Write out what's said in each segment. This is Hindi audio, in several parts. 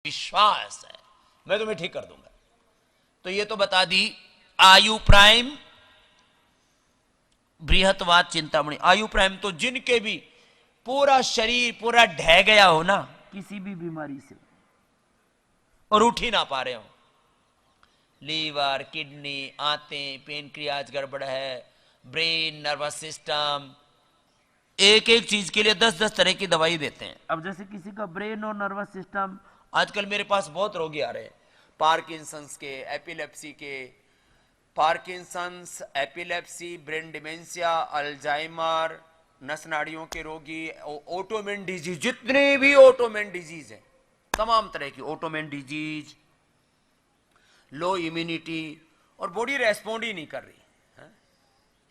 विश्वास है मैं तुम्हें ठीक कर दूंगा। तो ये तो बता दी आयु प्राइम बृहत्वाद चिंतामणि। आयु प्राइम तो जिनके भी पूरा शरीर पूरा ढह गया हो ना किसी भी बीमारी से और उठ ही ना पा रहे हो, लीवर किडनी आंतें पेनक्रियाज गड़बड़ है, ब्रेन नर्वस सिस्टम, एक एक चीज के लिए 10-10 तरह की दवाई देते हैं। अब जैसे किसी का ब्रेन और नर्वस सिस्टम, आजकल मेरे पास बहुत रोगी आ रहे हैं पार्किंसंस के, एपिलेप्सी के, Parkinson's, epilepsy, brain dementia, Alzheimer, नस नाड़ियों के रोगी, ऑटोमेन डिजीज, जितने भी ऑटोमेन डिजीज हैं, तमाम तरह की ऑटोमेन डिजीज, लो इम्यूनिटी, और बॉडी रेस्पॉन्ड ही नहीं कर रही है?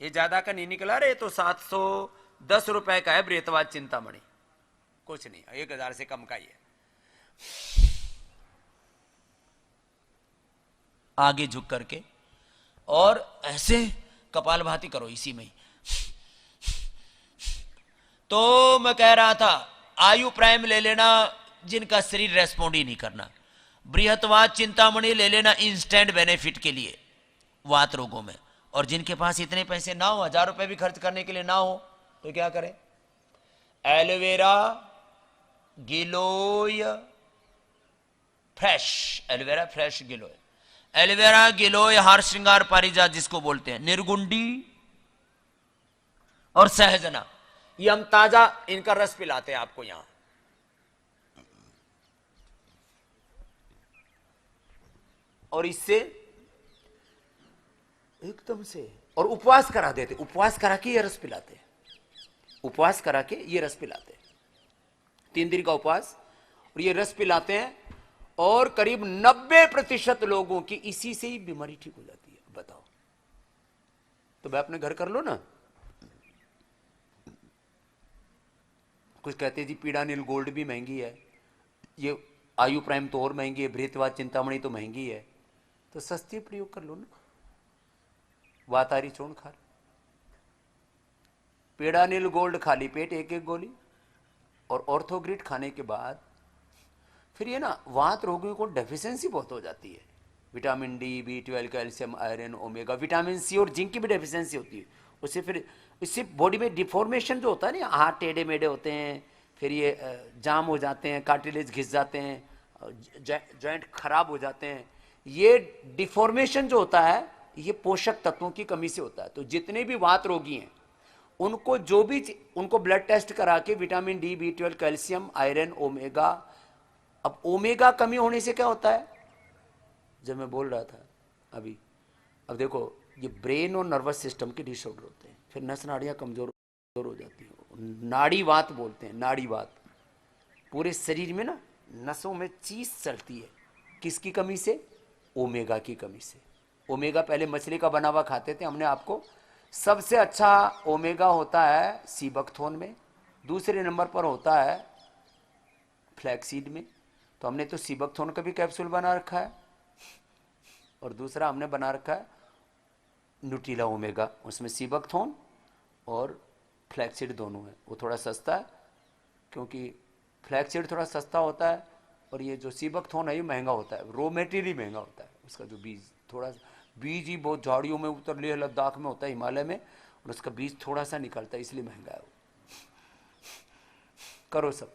ये ज्यादा का नहीं निकला रहे तो 710 रुपए का है बृहत्वाद चिंतामणि, कुछ नहीं, 1000 से कम का ही है। आगे झुक करके और ऐसे कपालभाति करो इसी में ही। तो मैं कह रहा था आयु प्राइम ले लेना जिनका शरीर रेस्पॉन्ड ही नहीं करना, बृहत्वाद चिंतामणि ले लेना इंस्टेंट बेनिफिट के लिए वात रोगों में, और जिनके पास इतने पैसे ना हो, 1000 रुपए भी खर्च करने के लिए ना हो, तो क्या करें? एलोवेरा गिलोय फ्रेश, एलोवेरा फ्रेश गिलोय, एलोवेरा गिलोय हार श्रृंगार पारिजात जिसको बोलते हैं, निर्गुंडी और सहजना, ये हम ताजा इनका रस पिलाते हैं आपको यहां, और इससे एकदम से, और उपवास करा देते, उपवास करा के ये रस पिलाते, उपवास करा के ये रस पिलाते, 3 दिन का उपवास, और ये रस पिलाते हैं, और करीब 90% लोगों की इसी से ही बीमारी ठीक हो जाती है। बताओ, तो भाई अपने घर कर लो ना। कुछ कहते हैं जी पीड़ानिल गोल्ड भी महंगी है, ये आयु प्राइम तो और महंगी है, बृहत्वाद चिंतामणि तो महंगी है, तो सस्ती प्रयोग कर लो ना। वातारी चूर्ण खा, पीड़ानिल गोल्ड खाली पेट 1-1 गोली, और ऑर्थोग्रिड खाने के बाद फिर ये ना वात रोगियों को डेफिशिएंसी बहुत हो जाती है, vitamin D, B12, calcium, iron, omega, vitamin C और जिंक की भी डेफिशिएंसी होती है। उससे फिर इससे बॉडी में डिफॉर्मेशन जो होता है ना, हाथ टेढ़े मेढ़े होते हैं, फिर ये जाम हो जाते हैं, कार्टिलेज घिस जाते हैं, जॉइंट खराब हो जाते हैं। ये डिफॉर्मेशन जो होता है ये पोषक तत्वों की कमी से होता है। तो जितने भी वात रोगी हैं उनको जो भी उनको ब्लड टेस्ट करा के vitamin D, B12, calcium, iron, omega. अब ओमेगा कमी होने से क्या होता है, जब मैं बोल रहा था अभी, अब देखो ये ब्रेन और नर्वस सिस्टम के डिसऑर्डर होते हैं, फिर नस नाड़ियाँ कमजोर हो जाती हैं, नाड़ी वात बोलते हैं, नाड़ी वात। पूरे शरीर में ना नसों में चीज चलती है, किसकी कमी से? ओमेगा की कमी से। ओमेगा पहले मछली का बना हुआ खाते थे हमने, आपको सबसे अच्छा ओमेगा होता है सीबकथोन में, दूसरे नंबर पर होता है फ्लैक्सीड में। तो हमने तो सीबकथोन का भी कैप्सूल बना रखा है, और दूसरा हमने बना रखा है न्यूट्रिला ओमेगा, उसमें सीबकथोन और फ्लैक्सीड दोनों है। वो थोड़ा सस्ता है क्योंकि फ्लैक्सीड थोड़ा सस्ता होता है, और ये जो सीबकथोन है ये महंगा होता है, रॉ मटेरियल ही महंगा होता है उसका, जो बीज थोड़ा बीज ही बहुत झाड़ियों में उतर लिया, लद्दाख में होता है, हिमालय में, और उसका बीज थोड़ा सा निकलता है, इसलिए महंगा है वो। करो सब।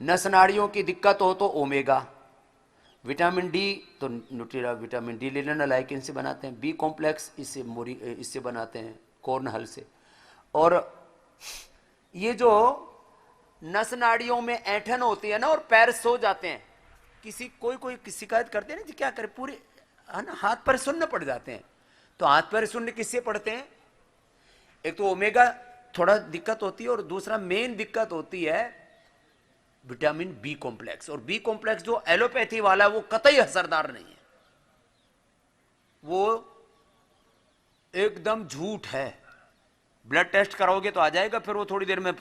नस नाड़ियों की दिक्कत हो तो ओमेगा, विटामिन डी तो न्यूट्रिला विटामिन डी ले लेना, लाइकेन से बनाते हैं, बी कॉम्प्लेक्स इससे बनाते हैं, कॉर्नहल से। और ये जो नस नाड़ियों में ऐंठन होती है ना, और पैर सो जाते हैं, किसी कोई शिकायत करते हैं ना जी, क्या करे, पूरे है ना हाथ पैर सुन्न पड़ जाते हैं। तो हाथ पैर सुन्न किससे पड़ते हैं? एक तो ओमेगा थोड़ा दिक्कत होती है, और दूसरा मेन दिक्कत होती है विटामिन बी कॉम्प्लेक्स। और बी कॉम्प्लेक्स जो एलोपैथी वाला है वो कतई असरदार नहीं है, वो एकदम झूठ है। ब्लड टेस्ट कराओगे तो आ जाएगा, फिर वो थोड़ी देर में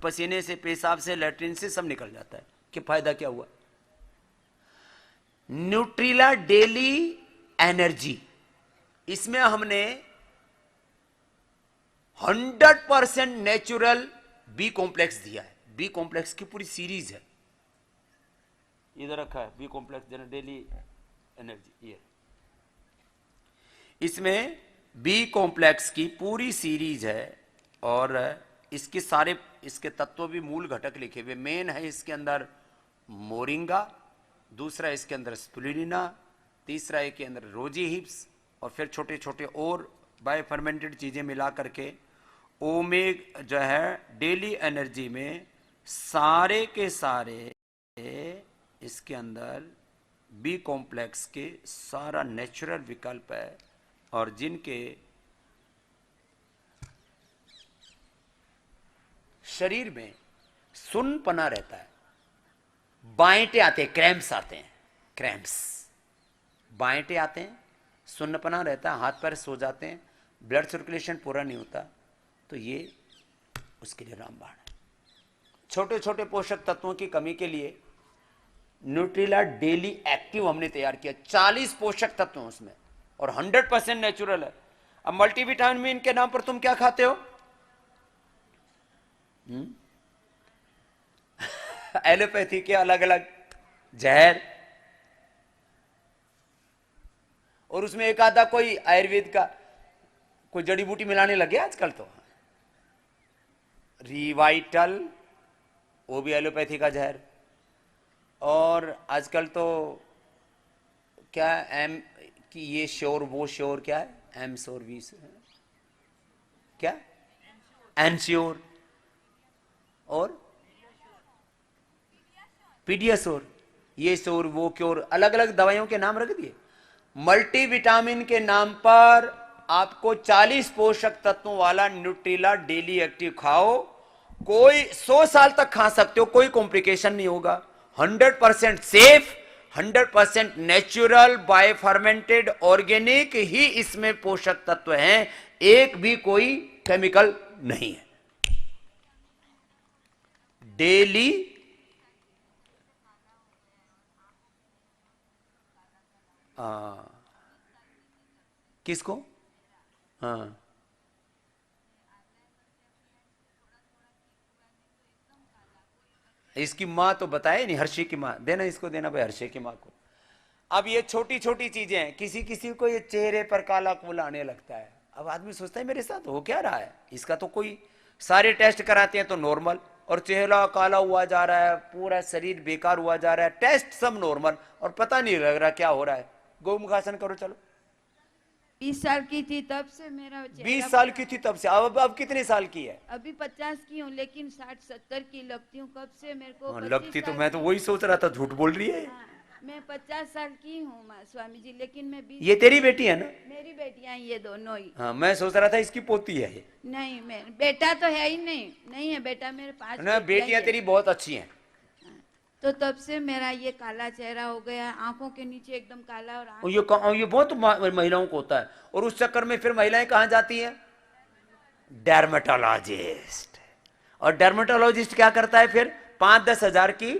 पसीने से, पेशाब से, लैट्रिन से सब निकल जाता है। कि फायदा क्या हुआ? न्यूट्रिला डेली एनर्जी, इसमें हमने 100% नेचुरल बी कॉम्प्लेक्स दिया है। बी कॉम्प्लेक्स की पूरी सीरीज है, इधर रखा है B complex general daily energy. ये इसमें बी कॉम्प्लेक्स की पूरी सीरीज है और इसके सारे इसके तत्व भी मूल घटक लिखे हुए। मेन है इसके अंदर मोरिंगा, दूसरा इसके अंदर स्प्लिनिना, तीसरा इसके अंदर रोजी हिप्स और फिर छोटे छोटे और बाय फर्मेंटेड चीजें मिला करके ओमेग जो है डेली एनर्जी में सारे के सारे इसके अंदर बी कॉम्प्लेक्स के सारा नेचुरल विकल्प है और जिनके शरीर में सुन्नपना रहता है, बाएंटे आते हैं, क्रैम्प्स आते हैं, क्रैम्प्स बाएंटे आते हैं, सुन्नपना रहता है, हाथ पैर सो जाते हैं, ब्लड सर्कुलेशन पूरा नहीं होता, तो ये उसके लिए रामबाण है। छोटे छोटे पोषक तत्वों की कमी के लिए न्यूट्रिला डेली एक्टिव हमने तैयार किया। 40 पोषक तत्व हैं उसमें और 100% नेचुरल है। अब मल्टीविटामिन के नाम पर तुम क्या खाते हो? एलोपैथी के अलग अलग जहर और उसमें एक आधा कोई आयुर्वेद का कोई जड़ी बूटी मिलाने लगे आजकल तो। रिवाइटल वो भी एलोपैथी का जहर। और आजकल तो क्या एम कि ये श्योर वो श्योर क्या है, एम श्योर वी क्या एनश्योर और पीडियाश्योर, ये श्योर वो क्योर, अलग अलग दवाइयों के नाम रख दिए। मल्टीविटामिन के नाम पर आपको 40 पोषक तत्वों वाला न्यूट्रिला डेली एक्टिव खाओ, कोई 100 साल तक खा सकते हो, कोई कॉम्प्लिकेशन नहीं होगा। 100% safe, 100% natural bio fermented organic ही इसमें पोषक तत्व हैं, एक भी कोई केमिकल नहीं है। डेली किसको? हाँ इसकी माँ तो बताए नहीं, हर्षी की माँ देना, इसको देना भाई हर्षी की माँ को। अब ये छोटी छोटी चीजें हैं, किसी किसी को ये चेहरे पर काला कुल आने लगता है। अब आदमी सोचता है मेरे साथ हो क्या रहा है, इसका तो कोई सारे टेस्ट कराते हैं तो नॉर्मल, और चेहरा काला हुआ जा रहा है, पूरा शरीर बेकार हुआ जा रहा है, टेस्ट सब नॉर्मल और पता नहीं लग रहा क्या हो रहा है। गोमुखासन करो चलो। 20 साल की थी तब से मेरा 20 साल की थी तब से, अब कितने साल की है? अभी 50 की हूँ, लेकिन 60-70 की लगती हूँ। कब से मेरे को लगती तो मैं तो वही सोच रहा था, झूठ बोल रही है। हाँ, मैं 50 साल की हूँ स्वामी जी, लेकिन मैं 20। ये तेरी बेटी है ना? मेरी बेटियां ये दोनों ही। हाँ मैं सोच रहा था इसकी पोती है ये। नहीं, मेरा बेटा तो है ही नहीं, नहीं है बेटा, मेरे 5 ना बेटियां तेरी बहुत अच्छी हैं। तो तब से मेरा ये काला चेहरा हो गया, आंखों के नीचे एकदम काला। और ये बहुत महिलाओं को होता है, और उस चक्कर में फिर महिलाएं कहां जाती हैं? डर्मेटोलॉजिस्ट। और डर्मेटोलॉजिस्ट क्या करता है? फिर 5-10 हजार की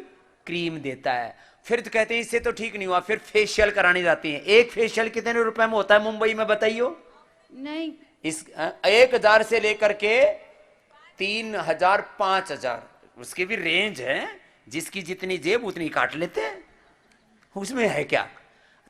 क्रीम देता है। फिर तो कहते हैं इससे तो ठीक नहीं हुआ, फिर फेशियल कराने जाती हैं। एक फेशियल कितने रुपए में होता है मुंबई में बताइयो? नहीं, इस 1000 से लेकर के 3000 5000 उसकी भी रेंज है। जिसकी जितनी जेब उतनी काट लेते हैं, उसमें है क्या?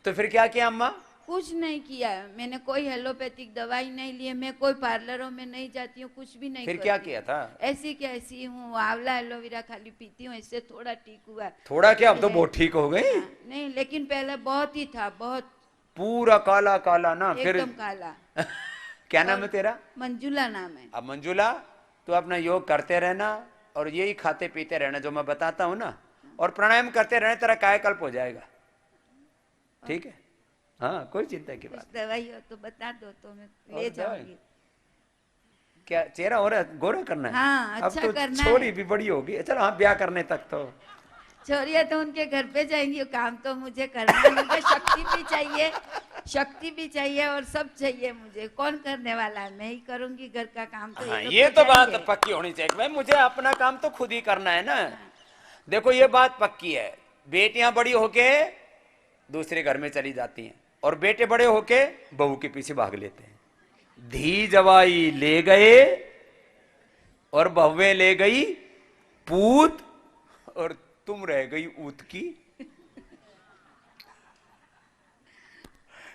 तो फिर क्या किया अम्मा? कुछ नहीं किया, मैंने कोई एलोपैथिक दवाई नहीं ली है, मैं कोई पार्लरों में नहीं जाती हूँ, कुछ भी नहीं। फिर क्या किया था? ऐसी कैसी हूँ, आंवला एलोवेरा खाली पीती हूँ, इससे थोड़ा ठीक हुआ। थोड़ा क्या, अब तो बहुत ठीक हो गए। नहीं, लेकिन पहले बहुत ही था, बहुत पूरा काला काला ना, फिर एकदम काला। क्या नाम है तेरा? मंजुला नाम है। अब मंजुला तो अपना योग करते रहना और यही खाते पीते रहना जो मैं बताता हूँ ना, और प्राणायाम करते रहना, तेरा कायाकल्प हो जाएगा। ठीक है? हाँ, कोई चिंता की बात। दवाई हो तो बता दो तो मैं ले जाऊंगी। क्या चेहरा हो रहा है? गोरा करना है? हाँ, अच्छा अब तो करना छोरी है। भी बड़ी होगी, चलो हाँ ब्याह करने तक तो। छोरिया तो उनके घर पे जाएंगी, काम तो मुझे करना है। मुझे शक्ति भी चाहिए, शक्ति भी चाहिए और सब चाहिए मुझे। कौन करने वाला है? मैं ही करूंगी घर का काम। तो हाँ, ये तो बात पक्की होनी चाहिए भाई, मुझे अपना काम तो खुद ही करना है ना। देखो ये बात पक्की है, बेटियां बड़ी होके दूसरे घर में चली जाती हैं और बेटे बड़े होके बहू के पीछे भाग लेते हैं। धी जवाई ले गए और बहुएं ले गई पूत, और तुम रह गई ऊत की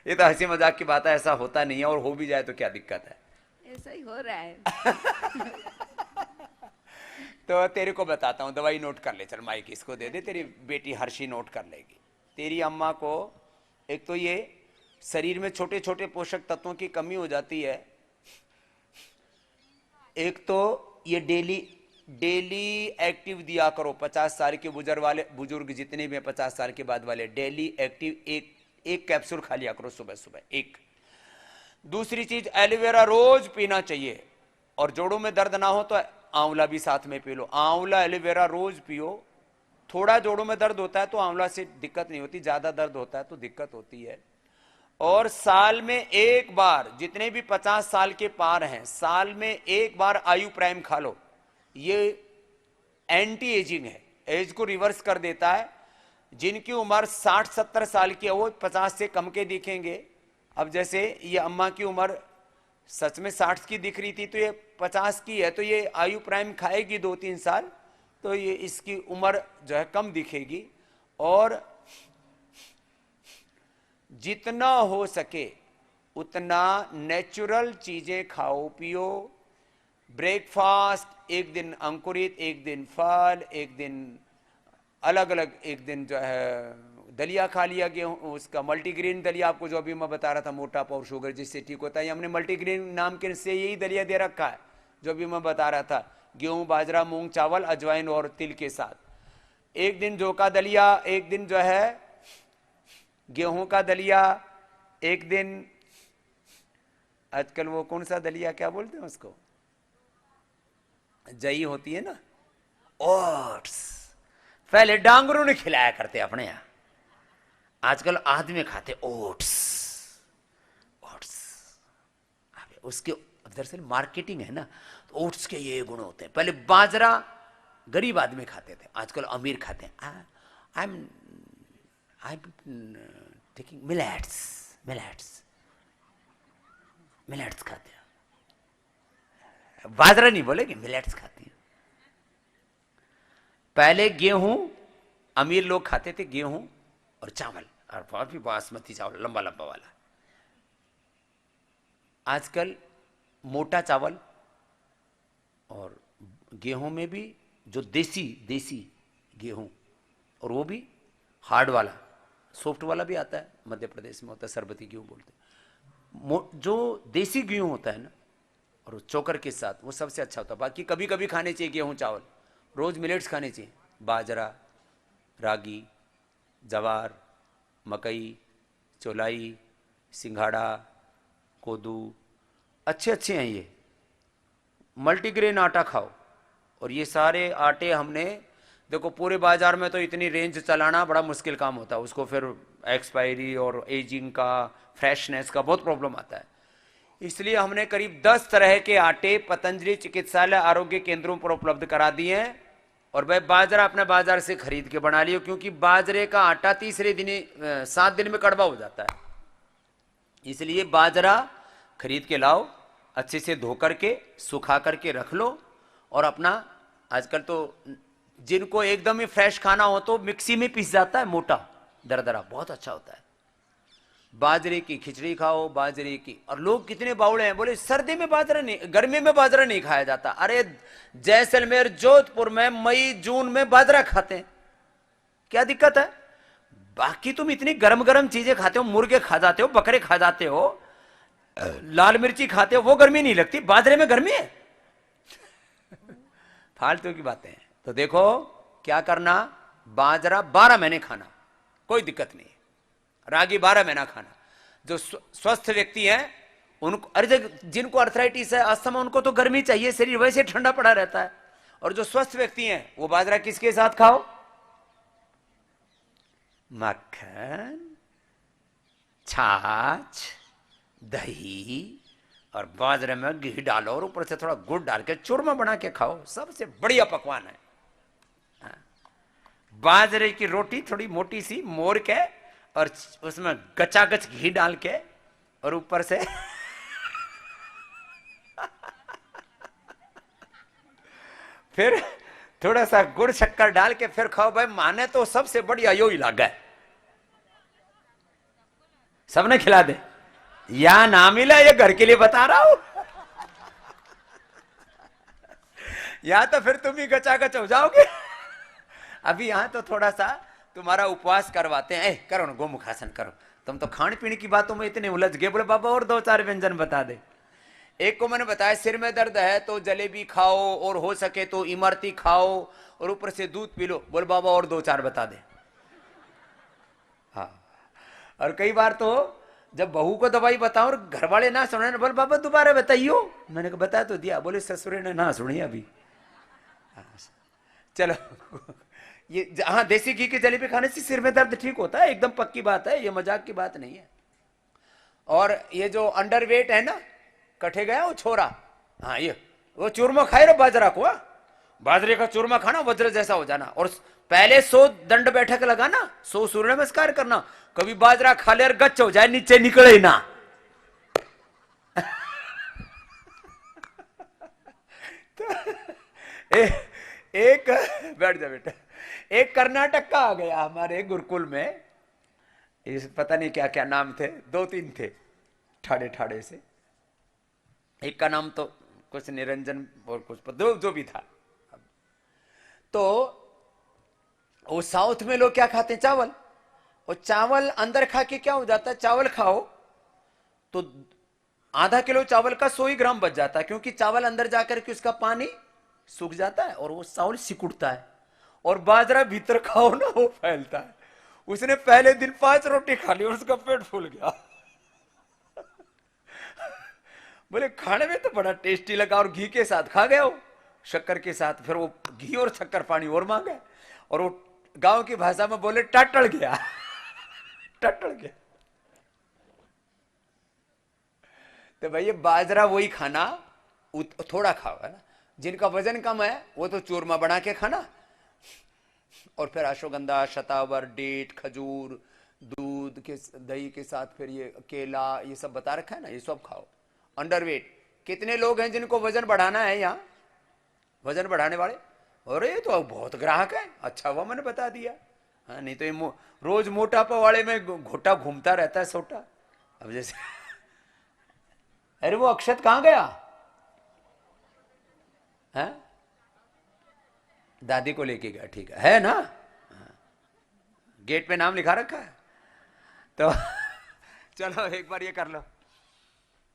ये तो हंसी मजाक की बात है, ऐसा होता नहीं है, और हो भी जाए तो क्या दिक्कत है। ऐसा ही हो रहा है। तो तेरे को बताता हूँ, दवाई नोट कर ले, चल माइक इसको दे दे, तेरी बेटी हर्षी नोट कर लेगी। तेरी अम्मा को एक तो ये शरीर में छोटे छोटे पोषक तत्वों की कमी हो जाती है, एक तो ये डेली एक्टिव दिया करो। 50 साल के बुजुर्ग जितने भी हैं 50 साल के बाद वाले, डेली एक्टिव एक कैप्सूल खा लिया करो सुबह सुबह, एक। दूसरी चीज, एलोवेरा रोज पीना चाहिए, और जोड़ों में दर्द ना हो तो आंवला भी साथ में पी लो। आंवला एलोवेरा रोज पियो। थोड़ा जोड़ों में दर्द होता है तो आंवला से दिक्कत नहीं होती, ज्यादा दर्द होता है तो दिक्कत होती है। और साल में एक बार, जितने भी 50 साल के पार हैं, साल में एक बार आयु प्राइम खा लो। ये एंटी एजिंग है, एज को रिवर्स कर देता है। जिनकी उम्र 60-70 साल की है वो 50 से कम के दिखेंगे। अब जैसे ये अम्मा की उम्र सच में 60 की दिख रही थी, तो ये 50 की है, तो ये आयु प्राइम खाएगी 2-3 साल, तो ये इसकी उम्र जो है कम दिखेगी। और जितना हो सके उतना नेचुरल चीजें खाओ पियो। ब्रेकफास्ट एक दिन अंकुरित, एक दिन फल, एक दिन अलग अलग, एक दिन जो है दलिया खा लिया, गेहूं उसका मल्टीग्रेन दलिया, आपको जो अभी मैं बता रहा था मोटापा और शुगर जिससे ठीक होता है, हमने मल्टीग्रेन नाम के से यही दलिया दे रखा है जो अभी मैं बता रहा था, गेहूं बाजरा मूंग चावल अजवाइन और तिल के साथ। एक दिन जौ का दलिया, एक दिन जो है गेहूं का दलिया, एक दिन आजकल वो कौन सा दलिया क्या बोलते हैं उसको, जई होती है ना, ओट्स। पहले डांगरों ने खिलाया करते अपने यहां, आजकल आदमी खाते ओट्स। उसके दरअसल मार्केटिंग है ना, तो ओट्स के ये गुण होते हैं। पहले बाजरा गरीब आदमी खाते थे, आजकल अमीर खाते हैं। आई एम टेकिंग मिलेट्स खाते हैं, बाजरा नहीं बोलेगे, मिलेट्स खाते हैं। पहले गेहूं अमीर लोग खाते थे, गेहूं और चावल, और बहुत भी बासमती चावल लंबा लंबा वाला। आजकल मोटा चावल और गेहूं में भी जो देसी गेहूं, और वो भी हार्ड वाला, सॉफ्ट वाला भी आता है, मध्य प्रदेश में होता है, सरबती गेहूं बोलते हैं। जो देसी गेहूं होता है ना, और चोकर के साथ, वो सबसे अच्छा होता है। बाकी कभी कभी खाने चाहिए गेहूं चावल, रोज मिलेट्स खाने चाहिए, बाजरा, रागी, जवार, मकई, चौलाई, सिंघाड़ा, कोदू, अच्छे हैं ये। मल्टीग्रेन आटा खाओ। और ये सारे आटे हमने, देखो पूरे बाजार में तो इतनी रेंज चलाना बड़ा मुश्किल काम होता है, उसको फिर एक्सपायरी और एजिंग का, फ्रेशनेस का बहुत प्रॉब्लम आता है। इसलिए हमने करीब 10 तरह के आटे पतंजलि चिकित्सालय आरोग्य केंद्रों पर उपलब्ध करा दिए हैं। और भाई बाजरा अपने बाजार से खरीद के बना लियो, क्योंकि बाजरे का आटा तीसरे दिन 7 दिन में कड़वा हो जाता है। इसलिए बाजरा खरीद के लाओ, अच्छे से धो करके सुखा करके रख लो। और अपना आजकल तो जिनको एकदम ही फ्रेश खाना हो तो मिक्सी में पीस जाता है, मोटा दरदरा, बहुत अच्छा होता है। बाजरे की खिचड़ी खाओ, बाजरे की। और लोग कितने बावड़े हैं, बोले सर्दी में बाजरा नहीं, गर्मी में बाजरा नहीं खाया जाता। अरे जैसलमेर जोधपुर में मई जून में बाजरा खाते हैं, क्या दिक्कत है? बाकी तुम इतनी गरम गरम चीजें खाते हो, मुर्गे खा जाते हो, बकरे खा जाते हो, लाल मिर्ची खाते हो, वो गर्मी नहीं लगती, बाजरे में गर्मी है। फालतू की बातें हैं। तो देखो क्या करना, बाजरा 12 महीने खाना, कोई दिक्कत नहीं। रागी 12 महीना खाना। जो स्वस्थ व्यक्ति हैं उनको, अरे जिनको अर्थराइटिस है, अस्थमा, उनको तो गर्मी चाहिए, शरीर वैसे ठंडा पड़ा रहता है। और जो स्वस्थ व्यक्ति हैं वो बाजरा किसके साथ खाओ? मक्खन, छाछ, दही, और बाजरे में घी डालो और ऊपर से थोड़ा गुड़ डाल के चूरमा बना के खाओ, सबसे बढ़िया पकवान है। बाजरे की रोटी थोड़ी मोटी सी मोर के, और उसमें गचागच घी डाल के, और ऊपर से फिर थोड़ा सा गुड़ शक्कर डाल के फिर खाओ। भाई माने तो सबसे बढ़िया यो ही लगा है, सबने खिला दे, या ना मिला, ये घर के लिए बता रहा हूं, या तो फिर तुम ही गचागच हो जाओगे। अभी यहां तो थोड़ा सा तुम्हारा उपवास करवाते हैं, करो ना गोमुखासन करो। तुम तो खाने पीने की बातों में इतने उलझ गए, बोले बाबा और 2-4 व्यंजन बता दे। एक को मैंने बताया सिर में दर्द है तो जलेबी खाओ, और हो सके तो इमरती खाओ, और ऊपर से दूध पी लो। बोल बाबा और 2-4 बता दे। हाँ, और कई बार तो जब बहू को दवाई बताओ और घर वाले ना सुने, बोल बाबा दोबारा बताइयो। मैंने कहा बता तो दिया। बोले ससुरे ने ना सुनी अभी। चलो, ये हाँ, देसी घी की जलेबी खाने से सिर में दर्द ठीक होता है, एकदम पक्की बात है, ये मजाक की बात नहीं है। और ये जो अंडरवेट है ना, कटे गया वो छोरा, हाँ, ये वो चूरमा खाए रो बाजरा को, बाजरे का चूरमा खाना, वज्र जैसा हो जाना। और पहले 100 दंड बैठक लगाना, 100 सूर्य नमस्कार करना, कभी बाजरा खा ले और गच्च हो जाए, नीचे निकले ना। तो एक बैठ जा बेटा, एक कर्नाटक का आ गया हमारे गुरुकुल में, इस पता नहीं क्या क्या नाम थे, 2-3 थे ठाड़े ठाड़े से। एक का नाम तो कुछ निरंजन और कुछ जो भी था। तो वो साउथ में लोग क्या खाते हैं, चावल। और चावल अंदर खा के क्या हो जाता है, चावल खाओ तो आधा किलो चावल का 100 ही ग्राम बच जाता है, क्योंकि चावल अंदर जाकर के उसका पानी सूख जाता है और वो चावल सिकुड़ता है। और बाजरा भीतर खाओ ना, वो फैलता है। उसने पहले दिन 5 रोटी खा ली और उसका पेट फूल गया। बोले खाने में तो बड़ा टेस्टी लगा, और घी के साथ खा गया, वो शक्कर के साथ। फिर वो घी और शक्कर पानी और मांगा, और वो गांव की भाषा में बोले टटल गया। टटल गया। तो भाई ये बाजरा वही खाना, थोड़ा खाओ, है ना। जिनका वजन कम है वो तो चूरमा बना के खाना, और फिर अश्वगंधा, शतावर, डेट, खजूर, दूध के दही के साथ फिर ये केला, ये सब बता रखा है ना, ये सब खाओ। अंडरवेट कितने लोग हैं जिनको वजन बढ़ाना है यहाँ, वजन बढ़ाने वाले? अरे ये तो बहुत ग्राहक है, अच्छा हुआ मैंने बता दिया। हाँ, नहीं तो ये रोज मोटापा वाले में घोटा घूमता रहता है सोटा। अब जैसे अरे वो अक्षत कहाँ गया है? दादी को लेके गया, ठीक है ना। हाँ। गेट पे नाम लिखा रखा है तो चलो एक बार ये कर लो।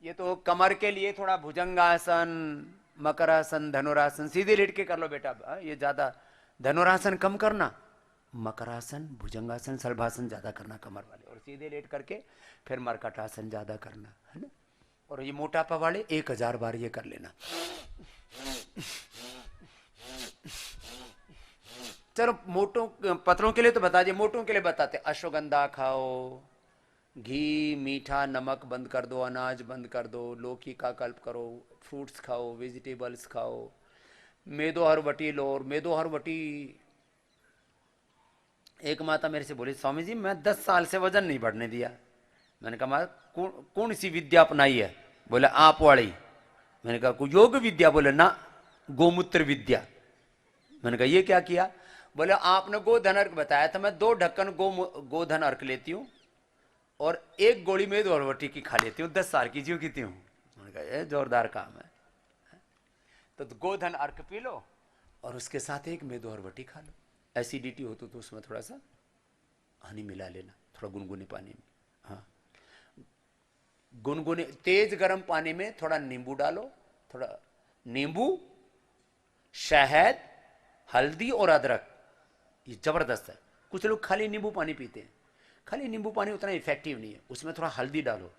ये तो कमर के लिए थोड़ा भुजंगासन, मकरासन, धनुरासन, सीधे लेट के कर लो बेटा। ये ज्यादा धनुरासन कम करना, मकरासन, भुजंगासन, सलभासन ज्यादा करना कमर वाले, और सीधे लेट करके फिर मरकटासन ज्यादा करना, है ना। और ये मोटापा वाले 1000 बार ये कर लेना। चलो मोटों पतलों के लिए तो बता दिए, मोटों के लिए बताते। अश्वगंधा खाओ, घी, मीठा, नमक बंद कर दो, अनाज बंद कर दो, लौकी का कल्प करो, फ्रूट्स खाओ, वेजिटेबल्स खाओ, मेदो हरवटी लो। और मेदो हरवटी, एक माता मेरे से बोली, स्वामी जी मैं 10 साल से वजन नहीं बढ़ने दिया। मैंने कहा माता कौन सी विद्या अपनाई है? बोले आप वाली। मैंने कहा कोई योग विद्या? बोले ना, गोमूत्र विद्या। मैंने कहा ये क्या किया? बोले आपने गोधन अर्क बताया था, मैं 2 ढक्कन गोधन अर्क लेती हूँ और 1 गोली मेदो हरवटी की खा लेती हूँ, 10 साल की जीव की हूँ। मैंने कहा ये जोरदार काम है। तो गोधन अर्क पी लो और उसके साथ 1 मेदो हरवटी खा लो। एसिडिटी हो तो उसमें थोड़ा सा हनी मिला लेना, थोड़ा गुनगुने पानी में। हाँ, गुनगुने तेज गर्म पानी में थोड़ा नींबू डालो, थोड़ा नींबू, शहद, हल्दी और अदरक, ये जबरदस्त है। कुछ लोग खाली नींबू पानी पीते हैं, खाली नींबू पानी उतना इफेक्टिव नहीं है। उसमें थोड़ा हल्दी डालो,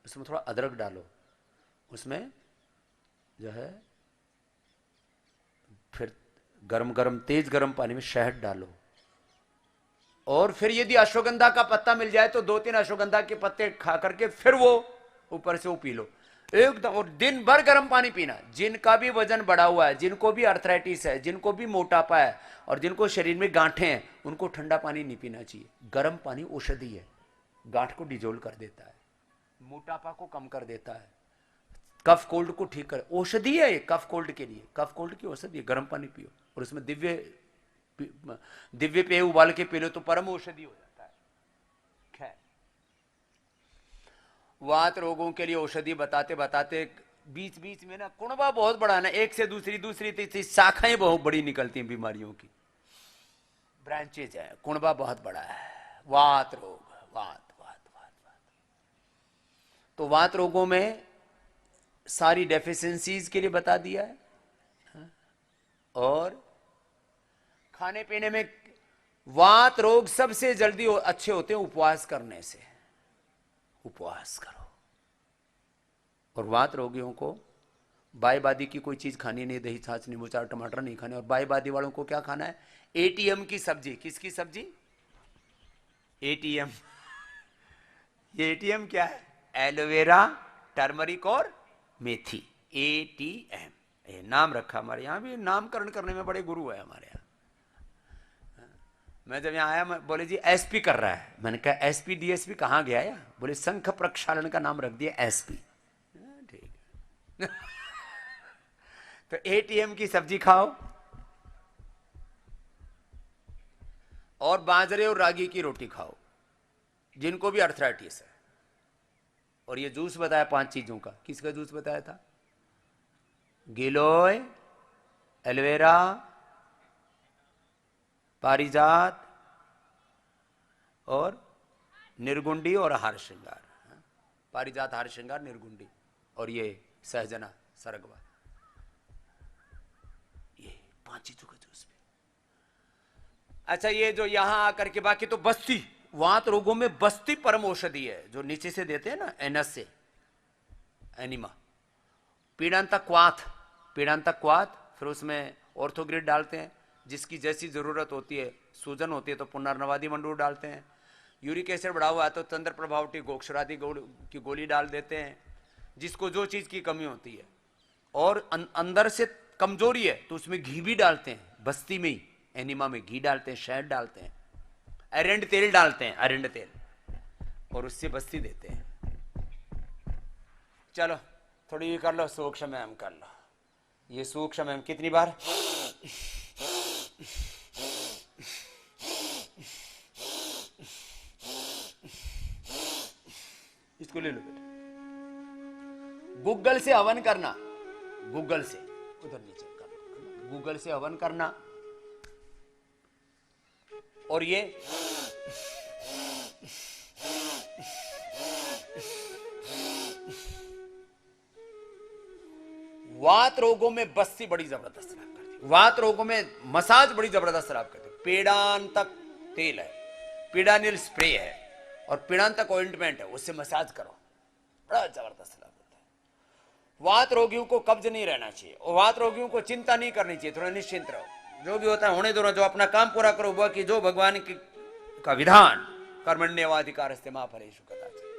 उसमें थोड़ा अदरक डालो, उसमें जो है फिर गरम गरम तेज गरम पानी में शहद डालो, और फिर यदि अश्वगंधा का पत्ता मिल जाए तो 2-3 अश्वगंधा के पत्ते खा करके फिर वो ऊपर से वो पी लो एकदम। और दिन भर गर्म पानी पीना। जिनका भी वजन बढ़ा हुआ है, जिनको भी अर्थराइटिस है, जिनको भी मोटापा है और जिनको शरीर में गांठें हैं, उनको ठंडा पानी नहीं पीना चाहिए। गर्म पानी औषधि है, गांठ को डिजोल्व कर देता है, मोटापा को कम कर देता है, कफ कोल्ड को ठीक कर, औषधि है ये कफ कोल्ड के लिए। कफ कोल्ड की औषधि है, गर्म पानी पियो और उसमें दिव्य पेय उबाल के पी लो तो परम औषधि हो जाता है। खैर, वात रोगों के लिए औषधि बताते बताते बीच बीच में ना कुणबा बहुत बड़ा ना, एक से दूसरी दूसरी तीसरी शाखाएं बहुत बड़ी निकलती हैं बीमारियों की, ब्रांचेज है। कुणबा बहुत बड़ा है। वात रोग, वात वात वात वात। तो वात रोगों में सारी डेफिशिएंसीज के लिए बता दिया है। और खाने पीने में वात रोग सबसे जल्दी अच्छे होते हैं उपवास करने से। उपवास करो। और वात रोगियों को बाईबादी की कोई चीज खानी नहीं, दही छाछ नींबू चार टमाटर नहीं खाने। और बाईबादी वालों को क्या खाना है? एटीएम की सब्जी। किसकी सब्जी? एटीएम। ये एटीएम क्या है? एलोवेरा, टर्मरिक और मेथी। एटीएम ये नाम रखा। हमारे यहाँ भी नामकरण करने में बड़े गुरु है हमारे यहाँ। मैं जब यहाँ आया, मैं बोले जी एसपी कर रहा है। मैंने कहा एसपी डीएसपी कहाँ गया या? बोले शंख प्रक्षालन का नाम रख दिया एसपी। ठीक है। तो एटीएम की सब्जी खाओ और बाजरे और रागी की रोटी खाओ जिनको भी अर्थराइटिस है। और ये जूस बताया 5 चीजों का। किसका जूस बताया था? गिलोय, एलोवेरा, पारिजात और निर्गुंडी और हार श्रृंगार। पारिजात, हार श्रृंगार, निर्गुंडी और ये सहजना, सरगवा, ये 5 चीजों का जूस भी। अच्छा, ये जो यहां आकर के बाकी तो बस्ती, वात रोगों में बस्ती परम औषधि है। जो नीचे से देते हैं ना, एनस से, एनिमा। पीड़ांतक क्वाथ, पीड़ांतक क्वाथ, फिर उसमें ऑर्थोग्रिड डालते हैं जिसकी जैसी जरूरत होती है। सूजन होती है तो पुनर्नवादी मंडूर डालते हैं। यूरिक एसिड बढ़ा हुआ है तो तंत्र प्रभावटी गोक्षरादि की गोली डाल देते हैं, जिसको जो चीज की कमी होती है। और अंदर से कमजोरी है तो उसमें घी भी डालते हैं। बस्ती में ही एनिमा में घी डालते हैं, शहद डालते हैं, अरंड तेल डालते हैं, अरंड तेल, और उससे बस्ती देते हैं। चलो थोड़ी ये कर लो, सूक्ष्म एम कर लो। ये सूक्ष्म एम कितनी बार? इसको ले लो बेटा। गूगल से हवन करना, गूगल से, उधर नीचे कर, गूगल से हवन करना। और ये वात रोगों में बस्ती बड़ी जबरदस्त लाभ करती है। वात रोगों में मसाज बड़ी जबरदस्त लाभ करती है। पीड़ांतक तेल है, पीड़ानिल स्प्रे है और पीड़ांतक ऑइंटमेंट है, उससे मसाज करो, बड़ा जबरदस्त लाभ होता है। वात रोगियों को कब्ज नहीं रहना चाहिए और वात रोगियों को चिंता नहीं करनी चाहिए। थोड़ा निश्चिंत रहो, जो भी होता है होने दो, जो अपना काम पूरा करो। बाकी जो भगवान की का विधान, कर्मण्येवाधिकारस्ते मा फलेषु कदाचन।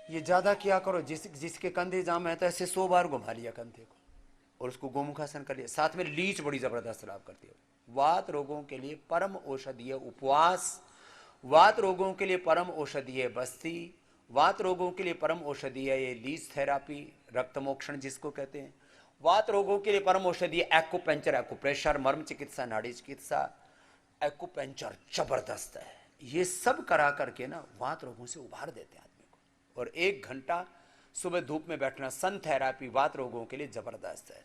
ये ज्यादा किया करो। जिसके कंधे जाम है तो ऐसे 100 बार घुमा लिया कंधे को और उसको गोमुखासन कर लिया। साथ में लीच बड़ी जबरदस्त लाभ करती है। वात रोगों के लिए परम औषधि है उपवास। वात रोगों के लिए परम औषधि है बस्ती। वात रोगों के लिए परम औषधि है ये लीच थेरापी, रक्त मोक्षण जिसको कहते हैं। वात रोगों के लिए परम औषधि है एक्यूपेंचर, एक्यूप्रेशर, मर्म चिकित्सा, नाड़ी चिकित्सा। एक्यूपेंचर जबरदस्त है। ये सब करा करके ना वात रोगों से उबार देते हैं आदमी को। और 1 घंटा सुबह धूप में बैठना, सन थेरापी वात रोगों के लिए जबरदस्त है।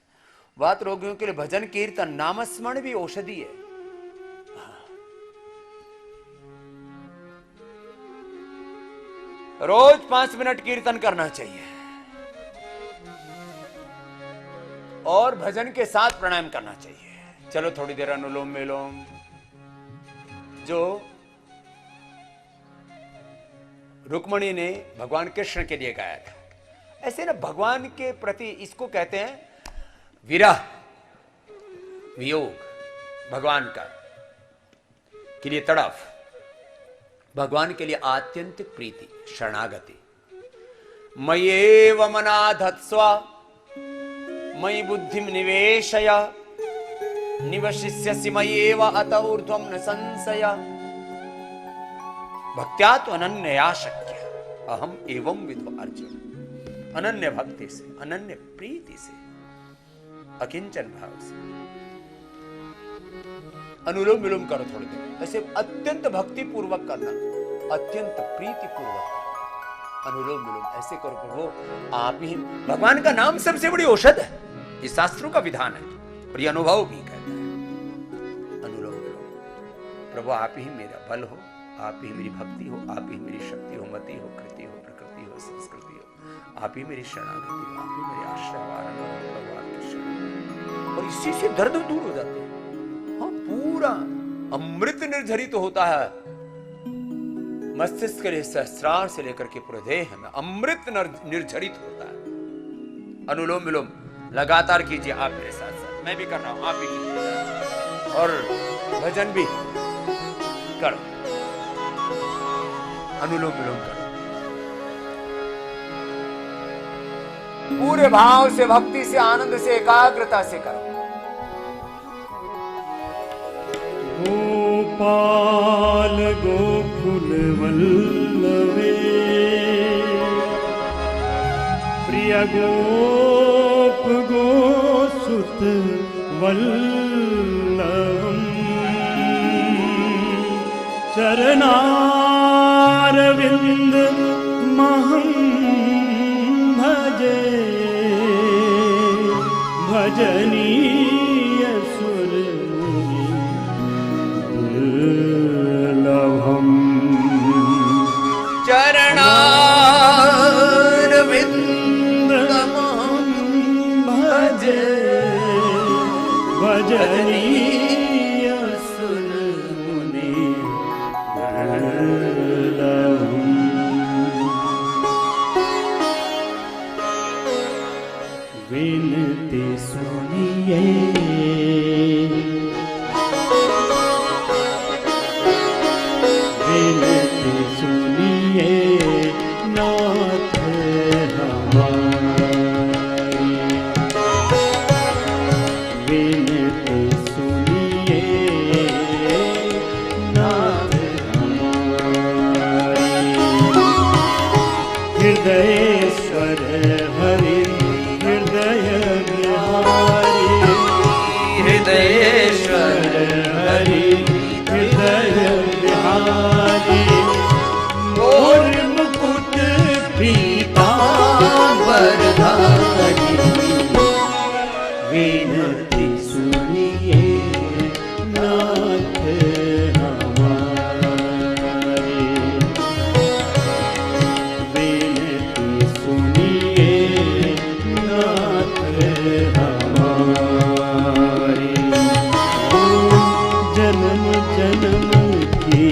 वात रोगियों के लिए भजन कीर्तन नामस्मरण भी औषधि है। रोज 5 मिनट कीर्तन करना चाहिए और भजन के साथ प्राणायाम करना चाहिए। चलो थोड़ी देर अनुलोम विलोम जो रुक्मणी ने भगवान कृष्ण के लिए गाया था, ऐसे ना भगवान के प्रति इसको कहते हैं विरह, वियोग, भगवान का के लिए तड़फ, भगवान के लिए आत्यंतिक प्रीति, शरणागति। मयेव मनाधत्स्व मयि बुद्धिम निवेशय निवशिष्यसि मयेव अत ऊर्ध्वं न संशय। भक्त्या तो अनन्या शक्य अहम एवं विदो अर्जुन। अनन्य भक्ति से, अनन्य प्रीति से, अकिंचन भाव से अनुलोम विलोम करो थोड़ी देर, ऐसे अत्यंत भक्ति पूर्वक करना, अत्यंत प्रीति पूर्वक करना, अनुलोम विलोम ऐसे करो। प्रभु आप ही, भगवान का नाम सबसे बड़ी औषध है, ये शास्त्रों का विधान है और ये अनुभव भी कहता है। अनुलोम विलोम, प्रभु आप ही मेरा बल हो, आप ही मेरी भक्ति हो, आप ही मेरी शक्ति हो, मति हो, कृति हो, प्रकृति हो, संस्कृति हो, आप ही मेरी शरणागति हो, आप ही मेरे आश्रय हो, प्रभु आपकी शरण। और इसी से दर्द दूर हो जाते हैं। हाँ, पूरा अमृत निर्झरित होता है मस्तिष्क के सहस्रार से लेकर के पूरे देह में अमृत निर्झरित होता है। अनुलोम विलोम लगातार कीजिए आप मेरे साथ साथ, मैं भी कर रहा हूं, आप भी कीजिए और भजन भी करो, अनुलोम विलोम करो पूरे भाव से, भक्ति से, आनंद से, एकाग्रता से करो। गोपाल गोकुल वल्लभे प्रिय गोप गोसुत वल्लभम् चरणारविंद महं भजे भजनीय सुर दुर्लभम् चरणारविंद महं भजे भजनीय सुर मुनि दुर्लभम्। विनती सुनिए विनती सुनिए नाथ हमारी, विनती सुनिए नाथ हमारी। हृदयेश्वर हरि हृदय बिहारी, हृदयेश्वर हरि हृदय बिहारी। मोर मुकुट पीतांबरधारी, विनती सुनिए नाथ हमारी, विनती सुनिए नाथ हमारी। जन्म जन्म की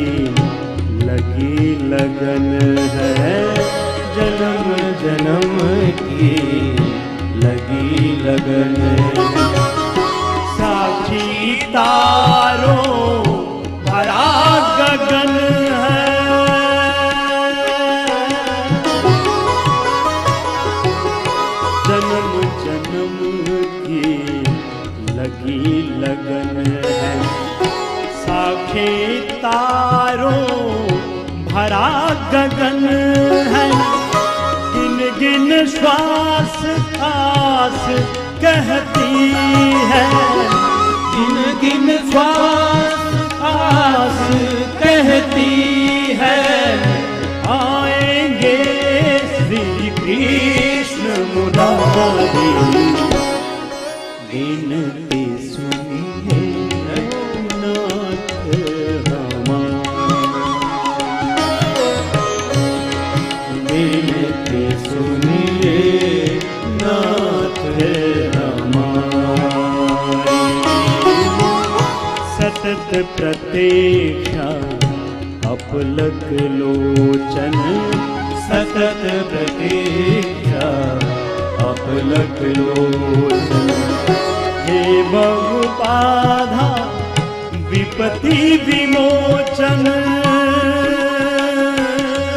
लगी लगन है, जन्म जन्म की लगी लगन है। साक्षी तारों भरा गगन है, जन्म जन्म की लगी लगन है। साक्षी तारों भरा गगन है, गिन गिन श्वास आस कहती है, गिन गिन श्वास आस कहती है। आएंगे श्री कृष्ण मुरारी, विनती सुनिए नाथ हमारी, विनती सुनिए नाथ हमारी। सतत प्रतीक्षा अपलक लोचन, सतत प्रतीक्षा अपलक लोचन। हे बहुपाधा विपत्ति विमोचन,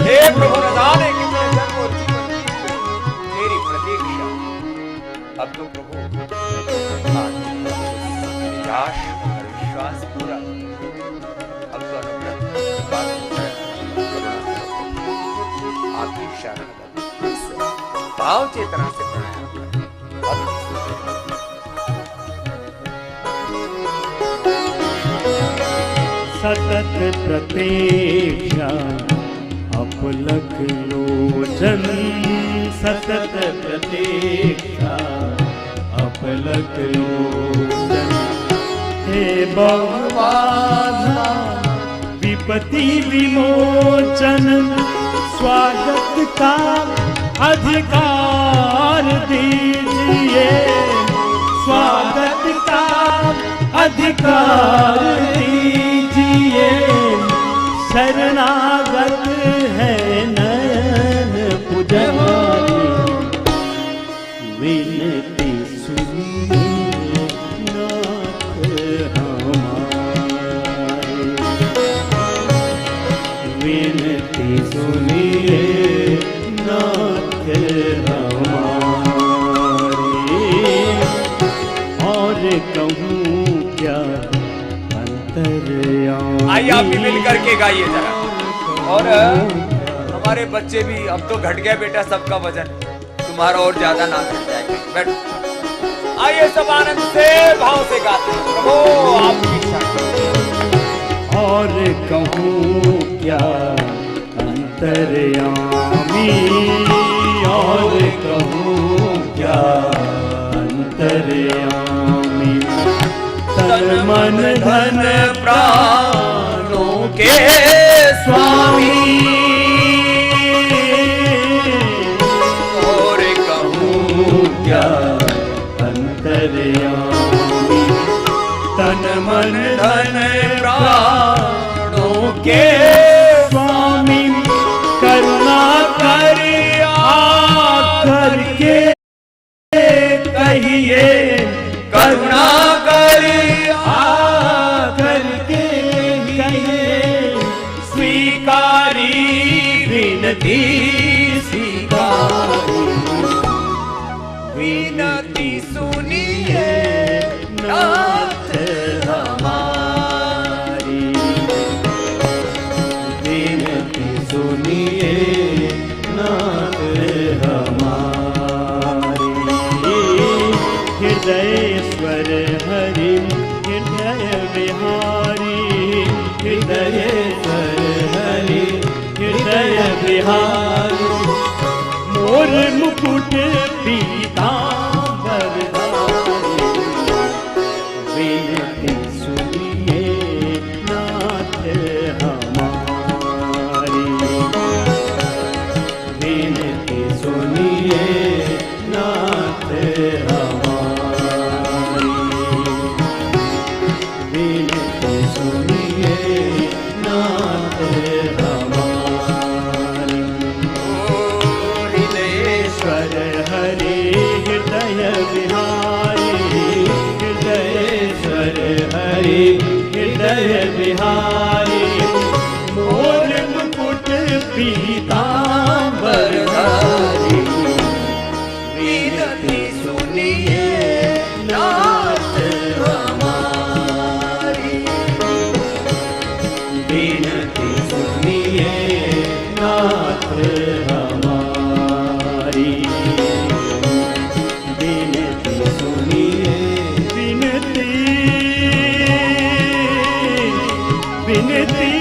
हे प्रभु न जाने कितने जन्म और जीवन की तेरी प्रतीक्षा। अब तो प्रभु आज निराश और विश्वास पूरा, अब तो अनुग्रह बात भाव चेतना से प्राणायाम करें। सतत प्रतीक्षा अपलक लोचन, सतत प्रतीक्षा अपलक लोचन। हे बहुबाधा विपत्ति विमोचन, स्वागत का अधिकार दीजिए, स्वागत का अधिकार दीजिए। शरणागत है नयन पुजारी, विनती सुनिए नाथ हमारे, विनती सुनिए नाथ हमारे। और कहूँ क्या अंतर्यामी। आइए आप भी मिल करके गाइए जरा। और हमारे बच्चे भी, अब तो घट गया बेटा सबका वजन, तुम्हारा और ज्यादा ना घट जाएगा। बैठो, आइए सब आनंद से भाव से गाते हैं प्रभु आपकी शरण। और कहूँ क्या अंतर्यामी, और कहूँ क्या अंतर्यामी। तन मन धन प्राणों के स्वामी, और कहूँ क्या अंतर्यामी। तन मन धन प्राणों के स्वामी, करुणा करिया करके कहिए, करुणा करिया करके कहिए। स्वीकारी विनती स्वीकारी, विनती सुनिए नाथ हमारी, विनती सुनिए नाथ हमारी। हृदय स्वर हरि हृदय विहारी, हृदय स्वर हरि हृदय विहारी। मोर मुकुट पीतांबर धारी, विनती सुनिए नाथ हमारी, विनती सुनिए नाथ हमारी, विनती सुनिए नाथ हमारी। हृदयेश्वर हरि हृदय विहारी, हृदयेश्वर हरि हृदय विहारी। मोर मुकुट पीतांबर धारी, विनती सुनिए नाथ हमारी, विनती सुनिए नाथ हमारी, विनती सुनिए। विनती विनती